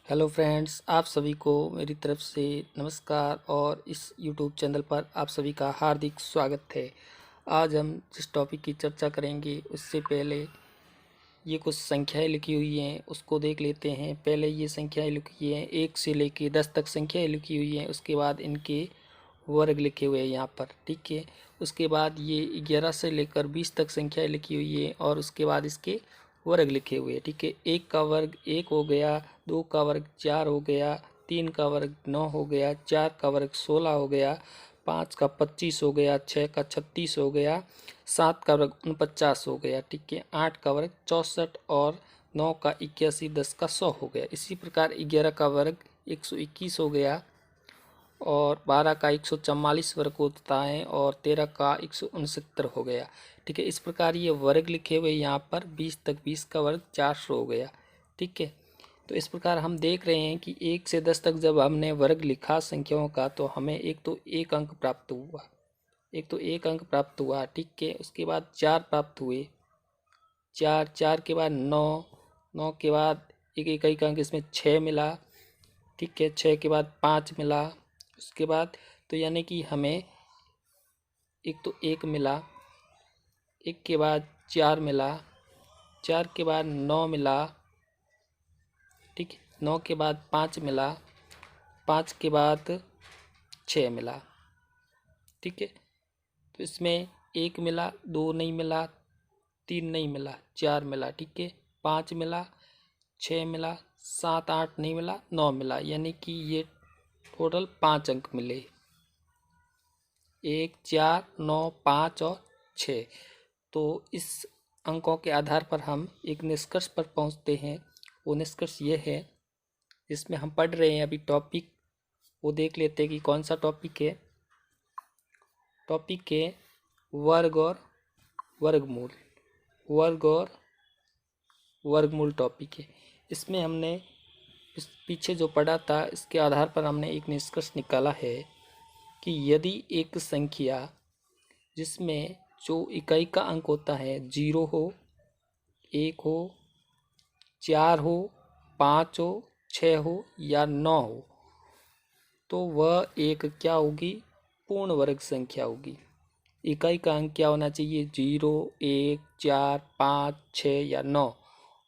Hello friends, आप सभी को मेरी तरफ से नमस्कार और इस यूट्यूब चैनल पर आप सभी का हार्दिक स्वागत है। आज हम जिस टॉपिक की चर्चा करेंगे उससे पहले ये कुछ संख्याएं लिखी हुई हैं उसको देख लेते हैं। पहले ये संख्याएं लिखी हैं 1 से लेके 10 तक संख्याएं लिखी हुई हैं, उसके बाद इनके वर्ग लिखे हुए हैं यहाँ पर, ठीक है। उसके बाद ये 11 से लेकर 20 तक संख्याएं लिखी हुई है और उसके बाद इसके वर्ग लिखे हुए हैं, ठीक है। 1 का वर्ग 1 हो गया, 2 का वर्ग 4 हो गया, 3 का वर्ग 9 हो गया, 4 का वर्ग 16 हो गया, 5 का 25 हो गया, 6 का 36 हो गया, 7 का वर्ग 49 हो गया, ठीक है। 8 का वर्ग 64 और 9 का 81, 10 का 100 हो गया। इसी प्रकार 11 का वर्ग 121 हो गया और 12 का 144 वर्ग होता है और 13 का 169 हो गया, ठीक है। इस प्रकार ये वर्ग लिखे हुए यहाँ पर 20 तक, 20 का वर्ग 400 हो गया, ठीक है। तो इस प्रकार हम देख रहे हैं कि 1 से 10 तक जब हमने वर्ग लिखा संख्याओं का तो हमें एक अंक प्राप्त हुआ, एक अंक प्राप्त हुआ, ठीक है। उसके बाद 4 प्राप्त हुए, 4 के बाद 9, 9 के बाद एक अंक इसमें 6 मिला, ठीक है। 6 के बाद 5 मिला, उसके बाद तो यानी कि हमें एक मिला, 1 के बाद 4 मिला, 4 के बाद 9 मिला, ठीक है। 9 के बाद 5 मिला, 5 के बाद 6 मिला, ठीक है। तो इसमें 1 मिला, 2 नहीं मिला, 3 नहीं मिला, 4 मिला, ठीक है। 5 मिला, 6 मिला, 7 8 नहीं मिला, 9 मिला, यानी कि ये टोटल 5 अंक मिले, 1 4 9 5 और 6। तो इस अंकों के आधार पर हम एक निष्कर्ष पर पहुंचते हैं। वो निष्कर्ष ये है जिसमें हम पढ़ रहे हैं अभी टॉपिक, वो देख लेते हैं कि कौन सा टॉपिक है। टॉपिक है वर्ग और वर्गमूल, वर्ग और वर्गमूल टॉपिक है। इसमें हमने इस पीछे जो पढ़ा था इसके आधार पर हमने एक निष्कर्ष निकाला है कि यदि एक संख्या जिसमें जो इकाई का अंक होता है 0 हो, 1 हो, 4 हो, 5 हो, 6 हो या 9 हो तो वह एक क्या होगी, पूर्ण वर्ग संख्या होगी। इकाई का अंक क्या होना चाहिए, 0 1 4 5 6 या 9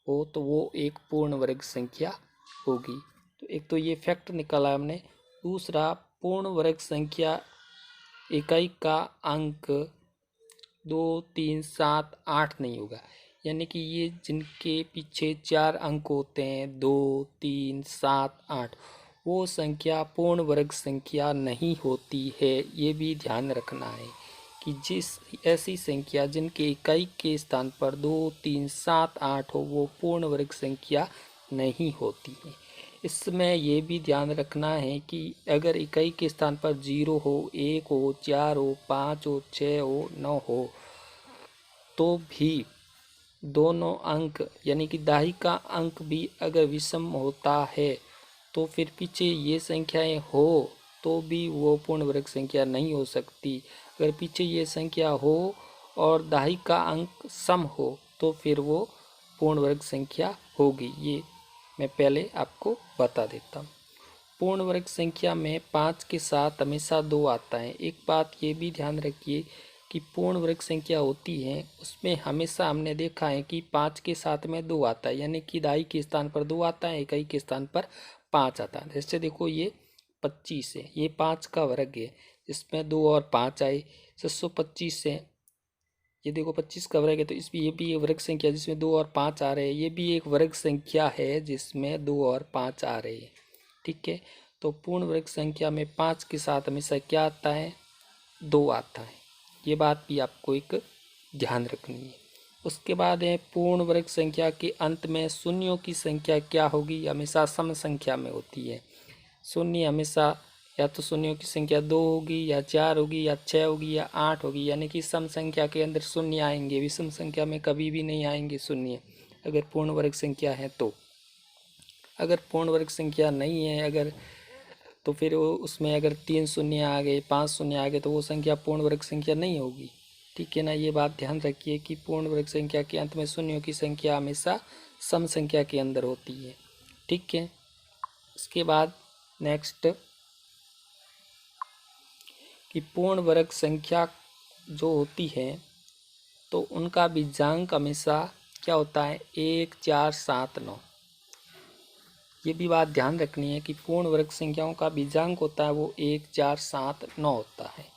हो तो वो एक पूर्ण वर्ग संख्या होगी। तो एक तो ये फैक्ट निकाला हमने। दूसरा, पूर्ण वर्ग संख्या इकाई का अंक 2 3 7 8 नहीं होगा, यानी कि ये जिनके पीछे 4 अंक होते हैं 2 3 7 8 वो संख्या पूर्ण वर्ग संख्या नहीं होती है। ये भी ध्यान रखना है कि जिस ऐसी संख्या जिनके इकाई के स्थान पर 2 3 7 8 हो वो पूर्ण वर्ग संख्या नहीं होती है। इसमें यह भी ध्यान रखना है कि अगर इकाई के स्थान पर 0 हो, 1 हो, 4 हो, 5 हो, 6 हो, 9 हो तो भी दोनों अंक यानी कि दाही का अंक भी अगर विषम होता है तो फिर पीछे ये संख्याएं हो तो भी वो पूर्ण वर्ग संख्या नहीं हो सकती। अगर पीछे ये संख्या हो और दाही का अंक सम हो तो फिर वो पूर्ण वर्ग संख्या होगी। ये मैं पहले आपको बता देता हूँ। पूर्ण वर्ग संख्या में 5 के साथ हमेशा 2 आता है। एक बात ये भी ध्यान रखिए कि पूर्ण वर्ग संख्या होती है उसमें हमेशा हमने देखा है कि 5 के साथ में 2 आता है, यानी कि दाई के स्थान पर 2 आता है, इकाई के स्थान पर 5 आता है। जैसे देखो ये 25 है, ये 5 का वर्ग है जिसमें 2 और 5 आए। 725 है, ये देखो 25 का वर्ग है तो इसमें ये भी एक वर्ग संख्या जिसमें 2 और 5 आ रहे हैं। ये भी एक वर्ग संख्या है जिसमें 2 और 5 आ रहे हैं, ठीक है। तो पूर्ण वर्ग संख्या में 5 के साथ हमेशा क्या आता है, 2 आता है। ये बात भी आपको एक ध्यान रखनी है। उसके बाद है पूर्ण वर्ग संख्या के अंत में शून्यों की संख्या क्या होगी, हमेशा सम संख्या में होती है। शून्य हमेशा या तो शून्यों की संख्या 2 होगी या 4 होगी या 6 होगी या 8 होगी, यानी कि सम संख्या के अंदर शून्य आएंगे, विषम संख्या में कभी भी नहीं आएंगे शून्य अगर पूर्ण वर्ग संख्या है तो। अगर पूर्ण वर्ग संख्या नहीं है अगर तो फिर वो उसमें अगर 3 शून्य आ गए, 5 शून्य आ गए तो वो संख्या पूर्ण वर्ग संख्या नहीं होगी, ठीक है ना। ये बात ध्यान रखिए कि पूर्ण वर्ग संख्या के अंत में शून्यों की संख्या हमेशा सम संख्या के अंदर होती है, ठीक है। इसके बाद नेक्स्ट कि पूर्ण वर्ग संख्या जो होती है तो उनका बीजांक हमेशा क्या होता है, 1, 4, 7, 9। ये भी बात ध्यान रखनी है कि पूर्ण वर्ग संख्याओं का बीजांक होता है वो 1, 4, 7, 9 होता है।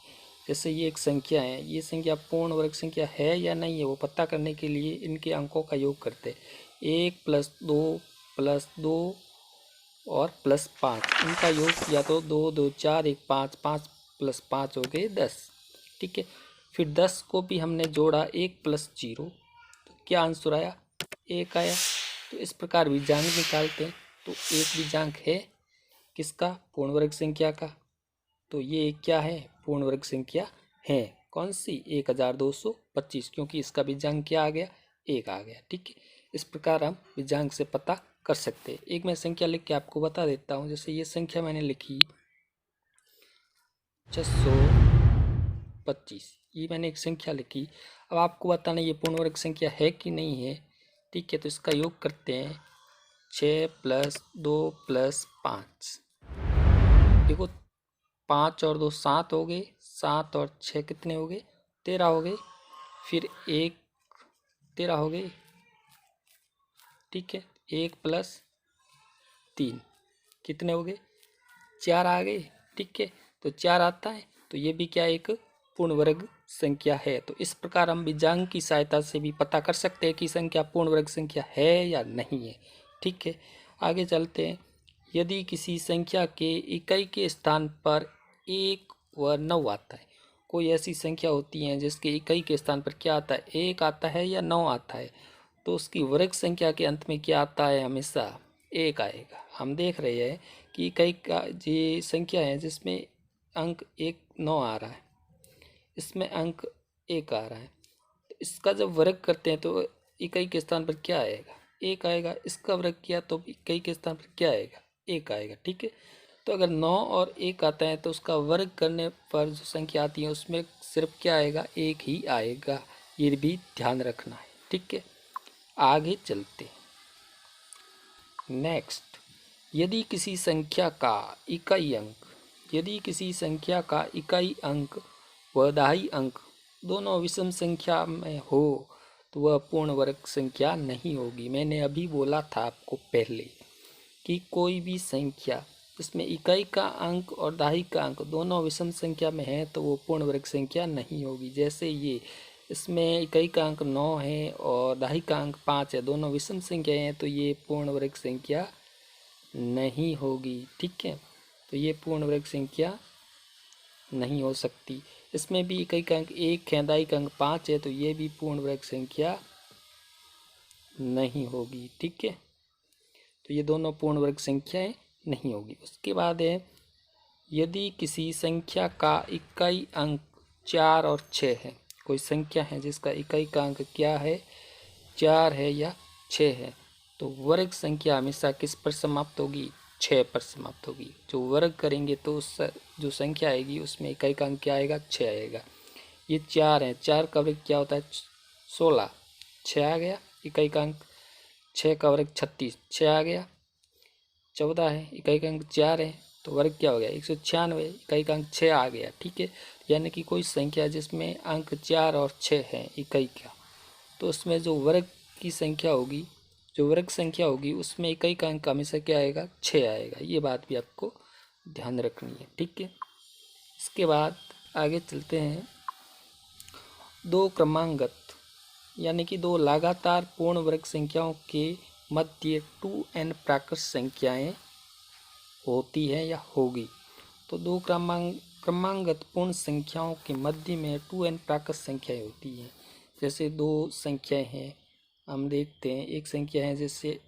जैसे ये एक संख्या है, ये संख्या पूर्ण वर्ग संख्या है या नहीं है वो पता करने के लिए इनके अंकों का योग करते हैं। 1 + 2 और +5, इनका योग किया तो 2, 2, 4, 1, 5, 5 + 5 हो गए 10। ठीक है, फिर 10 को भी हमने जोड़ा 1 + 0, तो क्या आंसर आया, 1 आया। तो इस प्रकार बीजांक निकालते हैं। तो एक बीजांक है किसका, पूर्ण वर्ग संख्या का। तो ये क्या है, पूर्ण वर्ग संख्या है। कौन सी, 1225, क्योंकि इसका बीजांक क्या आ गया, 1 आ गया। ठीक है, इस प्रकार हम बीजांक से पता कर सकते हैं। एक मैं संख्या लिख के आपको बता देता हूँ। जैसे ये संख्या मैंने लिखी 625, ये मैंने एक संख्या लिखी। अब आपको बताना ये पूर्ण वर्ग संख्या है कि नहीं है। ठीक है, तो इसका योग करते हैं, 6 + 2 + 5। देखो 5 और 2 7 हो गए, 7 और 6 कितने हो गए, 13 हो गए। फिर 1 13 हो गए। ठीक है, 1 + 3 कितने हो गए, 4 आ गए। ठीक है, तो 4 आता है, तो ये भी क्या एक पूर्ण वर्ग संख्या है। तो इस प्रकार हम बीजांक की सहायता से भी पता कर सकते हैं कि संख्या पूर्ण वर्ग संख्या है या नहीं है। ठीक है, आगे चलते हैं। यदि किसी संख्या के इकाई के स्थान पर 1 व 9 आता है, कोई ऐसी संख्या होती है जिसके इकाई के स्थान पर क्या आता है, 1 आता है या 9 आता है, तो उसकी वर्ग संख्या के अंत में क्या आता है, हमेशा 1 आएगा। हम देख रहे हैं कि इकाई का ये संख्या है जिसमें अंक 1, 9 आ रहा है, इसमें अंक 1 आ रहा है। तो इसका जब वर्ग करते हैं तो इकाई के स्थान पर क्या आएगा, 1 आएगा। इसका वर्ग किया तो इकाई के स्थान पर क्या आएगा, 1 आएगा। ठीक है, तो अगर 9 और 1 आता है तो उसका वर्ग करने पर जो संख्या आती है उसमें सिर्फ क्या आएगा, 1 ही आएगा। ये भी ध्यान रखना है। ठीक है, आगे चलते हैं। नेक्स्ट, यदि किसी संख्या का इकाई अंक व दहाई अंक दोनों विषम संख्या में हो तो वह पूर्ण वर्ग संख्या नहीं होगी। मैंने अभी बोला था आपको पहले कि कोई भी संख्या जिसमें इकाई का अंक और दहाई का अंक दोनों विषम संख्या में है तो वो पूर्ण वर्ग संख्या नहीं होगी। जैसे ये इसमें इकाई का अंक 9 है और दहाई का अंक 5 है, दोनों विषम संख्या हैं, तो ये पूर्ण वर्ग संख्या नहीं होगी। ठीक है, तो ये पूर्ण वर्ग संख्या नहीं हो सकती। इसमें भी इकाई का अंक 1 है, दहाई का अंक 5 है, तो ये भी पूर्ण वर्ग संख्या नहीं होगी। ठीक है, तो ये दोनों पूर्ण वर्ग संख्याएं नहीं होगी। उसके बाद है, यदि किसी संख्या का इकाई अंक 4 और 6 है, कोई संख्या है जिसका इकाई का अंक क्या है, 4 है या 6 है, तो वर्ग संख्या हमेशा किस पर समाप्त होगी, 6 पर समाप्त होगी। जो वर्ग करेंगे तो उस जो संख्या आएगी उसमें इकाई का अंक क्या आएगा, 6 आएगा। ये 4 है, 4 का वर्ग क्या होता है, 16, 6 आ गया। इकाई का अंक 6 का वर्ग 36, 6 आ गया। 14 है, इकाई का अंक 4 है, तो वर्ग क्या हो गया, 196, इकाई का अंक 6 आ गया। ठीक है, यानी कि कोई संख्या जिसमें अंक 4 और 6 है इकाई का, तो उसमें जो वर्ग की संख्या होगी, जो वर्ग संख्या होगी उसमें इकाई का अंक हमेशा क्या आएगा, 6 आएगा। ये बात भी आपको ध्यान रखनी है। ठीक है, इसके बाद आगे चलते हैं। दो क्रमांगत यानी कि दो लगातार पूर्ण वर्ग संख्याओं के मध्य 2n प्राकृत संख्याएं होती है या होगी। तो दो क्रमांगत पूर्ण संख्याओं के मध्य में 2n प्राकृत संख्याएं होती हैं। जैसे दो संख्याएं हैं, हम देखते हैं। एक संख्या है जैसे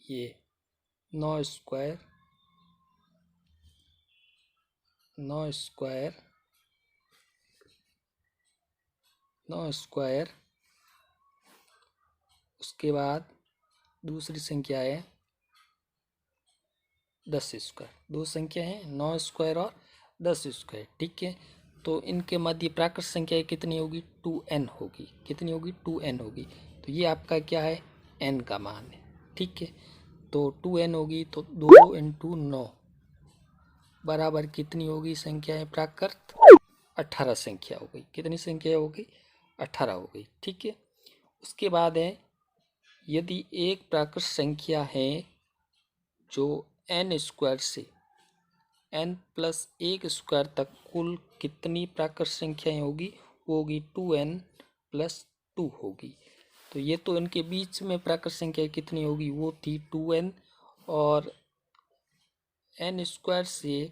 ये 9 स्क्वायर 9 स्क्वायर 9 स्क्वायर। उसके बाद दूसरी संख्या है 10 स्क्वायर। दो संख्या है 9 स्क्वायर और 10 स्क्वायर। ठीक है, तो इनके मध्य प्राकृत संख्या कितनी होगी, 2n होगी। कितनी होगी, 2n होगी। तो ये आपका क्या है, n का मान है। ठीक है, तो 2n होगी, तो 2 इंटू 9 बराबर कितनी होगी संख्याएं प्राकृत? 18 संख्या हो गई। कितनी संख्या हो गई? 18 हो गई। ठीक है। उसके बाद है, यदि एक प्राकृत संख्या है जो n स्क्वायर से n प्लस 1 स्क्वायर तक कुल कितनी प्राकृत संख्याएं होगी? वो होगी 2n प्लस 2 होगी। तो ये तो इनके बीच में प्राकृत संख्या कितनी होगी? वो थी 2n, और n स्क्वायर से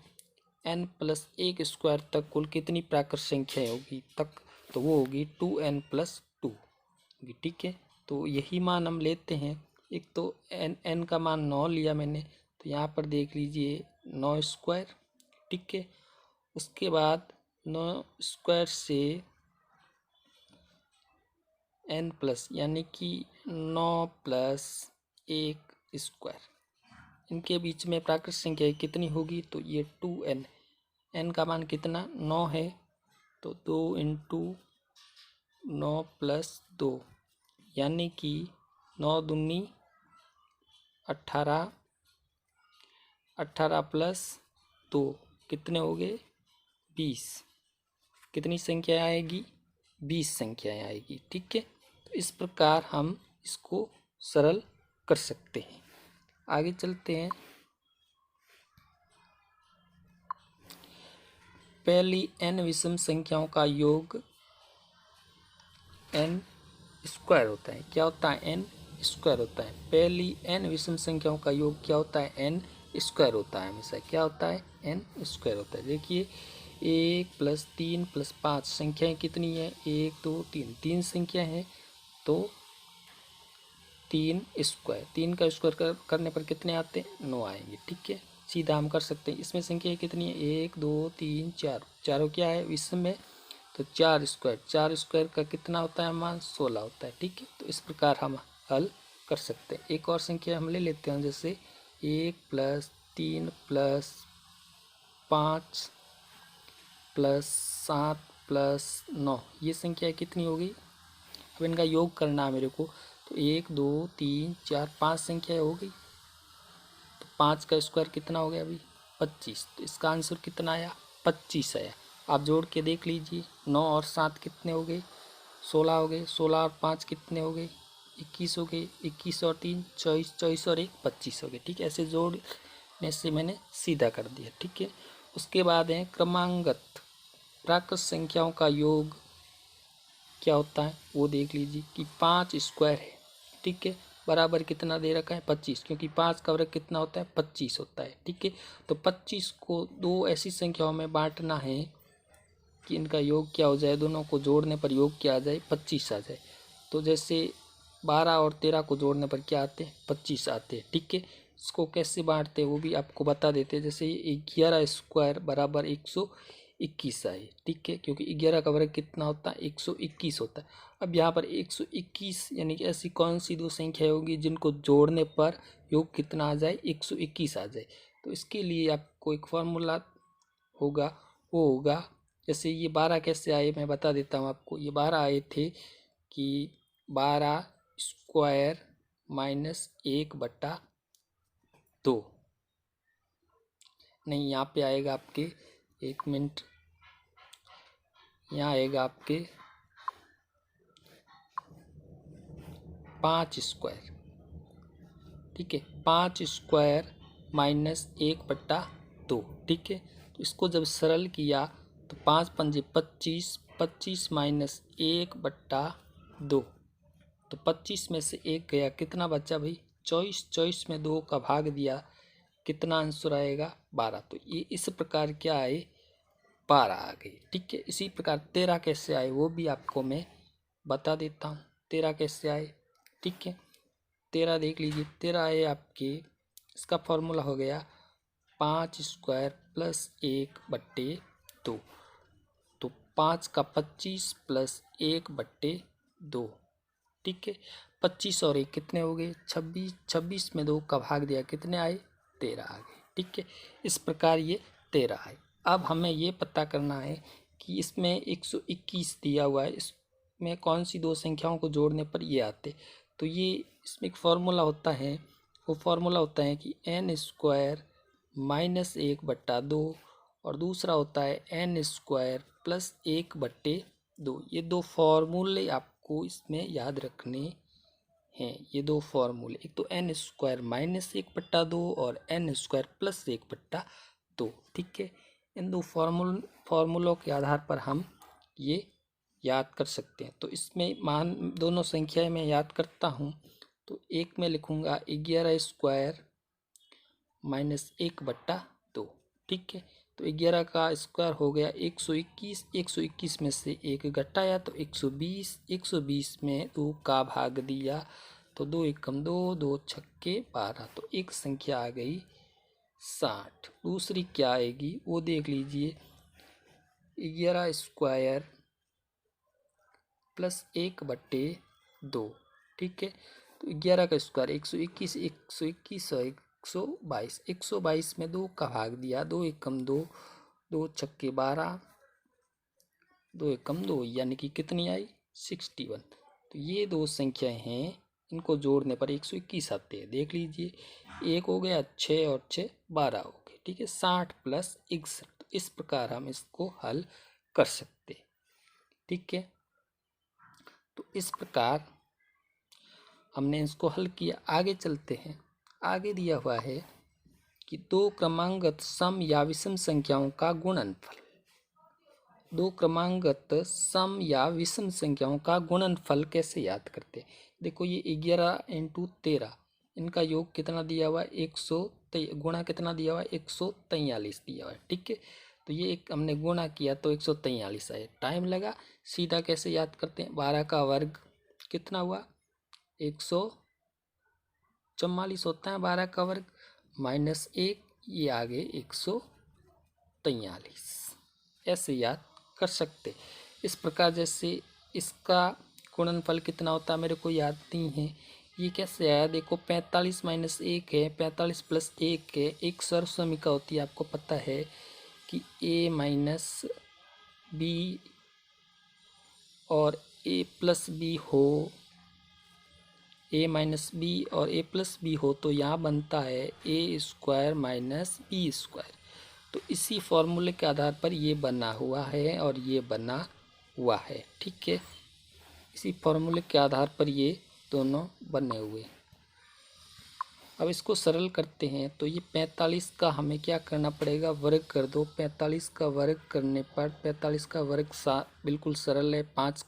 n प्लस 1 स्क्वायर तक कुल कितनी प्राकृत संख्याएं होगी तक? तो वो होगी 2n प्लस 2 होगी। ठीक है। तो यही मान हम लेते हैं। एक तो n का मान 9 लिया मैंने, तो यहाँ पर देख लीजिए 9 स्क्वायर। ठीक है। उसके बाद 9 स्क्वायर से n प्लस, यानी कि 9 प्लस 1 स्क्वायर, इनके बीच में प्राकृत संख्या कितनी होगी? तो ये 2n, n का मान कितना? 9 है, तो 2 इंटू 9 प्लस 2, यानी कि 9 दूनी 18, 18 प्लस 2 कितने हो गए? 20। कितनी संख्या आएगी? 20 संख्याएं आएगी। ठीक है। तो इस प्रकार हम इसको सरल कर सकते हैं। आगे चलते हैं। पहली n विषम संख्याओं का योग n स्क्वायर होता है। क्या होता है? n स्क्वायर होता है। पहली n विषम संख्याओं का योग क्या होता है? n स्क्वायर होता है हमेशा। क्या होता है? n स्क्वायर होता है। देखिए 1 प्लस 3 प्लस 5 संख्याएं कितनी है? 1 2 3, 3 संख्या है, तो 3 स्क्वायर, 3 का स्क्वायर करने पर कितने आते हैं? 9 आएंगे। ठीक है। सीधा हम कर सकते हैं। इसमें संख्या कितनी है? 1 2 3 4, चारों क्या है विषम में, तो 4 स्क्वायर, 4 स्क्वायर का कितना होता है मान? 16 होता है। ठीक है। तो इस प्रकार हम हल कर सकते हैं। एक और संख्या हम ले लेते हैं, जैसे 1 प्लस 3 प्लस 5 प्लस 7 प्लस 9, ये संख्या कितनी होगी? अब इनका योग करना है मेरे को। तो 1 2 3 4 5 संख्या हो गई, तो 5 का स्क्वायर कितना हो गया अभी? 25। तो इसका आंसर कितना आया? 25 आया। आप जोड़ के देख लीजिए, 9 और 7 कितने हो गए? 16 हो गए। 16 और 5 कितने हो गए? 21 हो गए। 21 और 3 24, 24 और 1 25 हो गए। ठीक है। ऐसे जोड़ने से मैंने सीधा कर दिया। ठीक है। उसके बाद है क्रमांगत प्राकृत संख्याओं का योग क्या होता है, वो देख लीजिए कि 5 स्क्वायर है। ठीक है। बराबर कितना दे रखा है? 25, क्योंकि 5 का वर्ग कितना होता है? 25 होता है। ठीक है। तो 25 को दो ऐसी संख्याओं में बांटना है कि इनका योग क्या हो जाए, दोनों को जोड़ने पर योग क्या आ जाए? 25 आ जाए। तो जैसे 12 और 13 को जोड़ने पर क्या आते हैं? 25 आते हैं। ठीक है। इसको कैसे बांटते हैं वो भी आपको बता देते हैं। जैसे 11 स्क्वायर बराबर 121 आए। ठीक है। क्योंकि 11 का वर्ग कितना होता है? 121 होता है। अब यहाँ पर 121, यानी कि ऐसी कौन सी दो संख्या होगी जिनको जोड़ने पर योग कितना आ जाए? 121 आ जाए। तो इसके लिए आपको एक फॉर्मूला होगा, वो होगा, जैसे ये 12 कैसे आए मैं बता देता हूँ आपको। ये 12 आए थे कि 12 स्क्वायर माइनस 1/2। नहीं, यहाँ पे आएगा आपके, 1 मिनट, यहाँ आएगा आपके 5 स्क्वायर। ठीक है। 5 स्क्वायर माइनस 1/2। ठीक है। तो इसको जब सरल किया तो 5 पंजे 25, 25 माइनस 1/2, तो 25 में से 1 गया, कितना बचा भाई? 24। 24 में 2 का भाग दिया, कितना आंसर आएगा? 12। तो ये इस प्रकार क्या आए? 12 आ गए। ठीक है। इसी प्रकार 13 कैसे आए वो भी आपको मैं बता देता हूँ। 13 कैसे आए? ठीक है। 13 देख लीजिए। 13 आए आपके, इसका फॉर्मूला हो गया 5 स्क्वायर प्लस 1/2। तो 5 का 25 प्लस 1/2। ठीक है। 25 और 1 कितने हो गए? 26। 26 में 2 का भाग दिया, कितने आए? 13 आ गए। ठीक है। इस प्रकार ये 13 आए। अब हमें ये पता करना है कि इसमें 121 दिया हुआ है, इसमें कौन सी दो संख्याओं को जोड़ने पर ये आते। तो ये इसमें एक फॉर्मूला होता है वो फार्मूला होता है कि n स्क्वायर माइनस 1/2 और दूसरा होता है n स्क्वायर प्लस 1/2। ये दो फार्मूले आपको इसमें याद रखने हैं। ये दो फार्मूले, एक तो n स्क्वायर माइनस 1/2 और n स्क्वायर प्लस 1/2। ठीक है, इन दो फार्मूलों के आधार पर हम ये याद कर सकते हैं। तो इसमें मान दोनों संख्याएं मैं याद करता हूँ। तो एक में लिखूँगा 11 स्क्वायर माइनस 1/2। ठीक है, तो 11 का स्क्वायर हो गया 121। 121 में से एक घटाया तो 120। 120 में 2 का भाग दिया तो 2 एकम 2, 2 छक्के 12। तो एक संख्या आ गई 60। दूसरी क्या आएगी वो देख लीजिए। 11 स्क्वायर प्लस 1/2। ठीक है, तो 11 का स्क्वायर 121, 121 और 122। 122 में 2 का भाग दिया, 2 एकम 2, 2 छक्के 12, 2 एकम 2, यानी कि कितनी आई 61। तो ये दो संख्याएं हैं, इनको जोड़ने पर 121 आते हैं। देख लीजिए, एक हो गया 6 और 6 12 हो गए। ठीक है, 60 प्लस 61। तो इस प्रकार हम इसको हल कर सकते हैं। ठीक है, तो इस प्रकार हमने इसको हल किया। आगे चलते हैं। आगे दिया हुआ है कि दो क्रमांकगत सम या विषम संख्याओं का गुणनफल। दो क्रमांकगत सम या विषम संख्याओं का गुणनफल कैसे याद करते हैं। देखो, ये 11 × 13, इनका योग कितना दिया हुआ है 100, गुणा कितना दिया हुआ है 143 दिया हुआ है। ठीक है, तो ये एक हमने गुणा किया तो 143 आए। टाइम लगा। सीधा कैसे याद करते हैं, 12 का वर्ग कितना हुआ 144 होता है 12 का वर्ग, माइनस 1, ये आगे 143। ऐसे याद कर सकते। इस प्रकार जैसे इसका गुणनफल कितना होता है मेरे को याद नहीं है। ये कैसे आया, देखो 45 माइनस 1 है, 45 प्लस 1 है। एक सर्वसमीका होती है, आपको पता है कि a माइनस बी और a प्लस बी हो, a माइनस बी और a प्लस बी हो तो यहाँ बनता है a square minus B square. तो इसी फॉर्मूले के आधार पर ये बना हुआ है और ये बना हुआ है। ठीक है, इसी फॉर्मूले के आधार पर ये दोनों बने हुए। अब इसको सरल करते हैं तो ये 45 का हमें क्या करना पड़ेगा, वर्ग कर दो। 45 का वर्ग करने पर 45 का वर्ग बिल्कुल सरल है। 5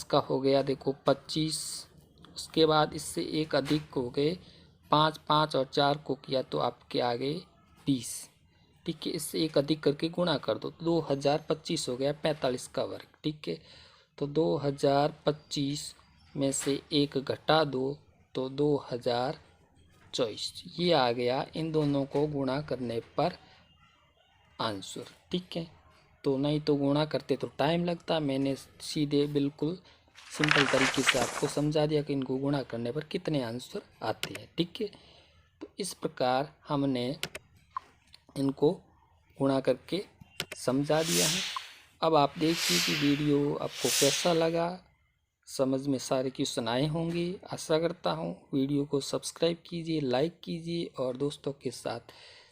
का हो गया देखो 25। उसके बाद इससे एक अधिक हो गए 5, 5 और 4 को किया तो आपके आ गए 20। ठीक है, इससे एक अधिक करके गुणा कर दो तो 2025 हो गया 45 का वर्ग। ठीक है, तो 2025 में से एक घटा दो तो 2024। ये आ गया इन दोनों को गुणा करने पर आंसर। ठीक है, तो नहीं तो गुणा करते तो टाइम लगता। मैंने सीधे बिल्कुल सिंपल तरीके से आपको समझा दिया कि इनको गुणा करने पर कितने आंसर आते हैं। ठीक है, तो इस प्रकार हमने इनको गुणा करके समझा दिया है। अब आप देखिए कि वीडियो आपको कैसा लगा, समझ में सारे क्वेश्चन आए होंगे आशा करता हूँ। वीडियो को सब्सक्राइब कीजिए, लाइक कीजिए और दोस्तों के साथ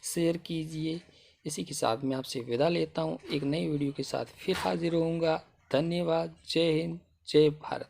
शेयर कीजिए। इसी के साथ मैं आपसे विदा लेता हूँ। एक नई वीडियो के साथ फिर हाजिर होऊंगा। धन्यवाद। जय हिंद, जय भारत।